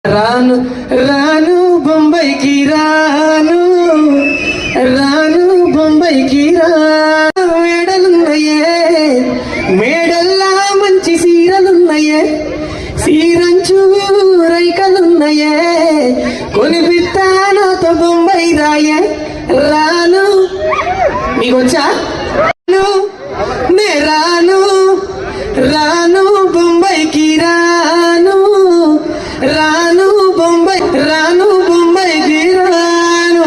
రాను రాను బొంబాయికి రాను రాను బొంబాయికి రాను మేడలున్నాయే మేడల్లా మంచి సీరలున్నాయే సీరంచు రైకలున్నాయే కొనిపిస్తా నాతో బొంబాయి రాయే రాను మీకు వచ్చా నే రాను రాను బొంబాయికి రాను రాను బొంబాయికి రాను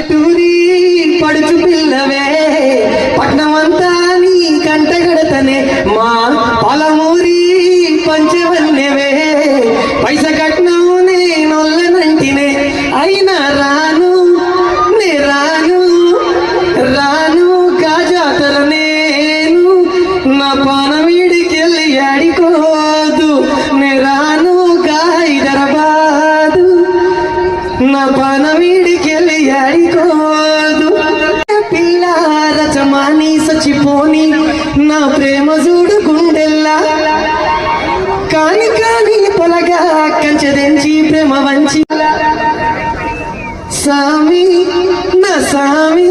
టూరి పడుచు పిల్లవే పట్నమంతా నీ కంటగడతనే మా పొలమూరి పంచవన్నెవే పైస కట్నం నేనొల్లనంటినే అయినా రాను నే రాను రాను గాజాతర నేను నా పానవీడికెళ్ళి ఆడికోదు నే రాను హైదరాబాదు నా పానవీడికెళ్ళి ఆడికోదు పిల్ల రచమాని సచిపోని నా ప్రేమ చూడు గుండెల్లా కాని కాని పొలగా కంచెదెంచి ప్రేమ వంచి సామి నా సామి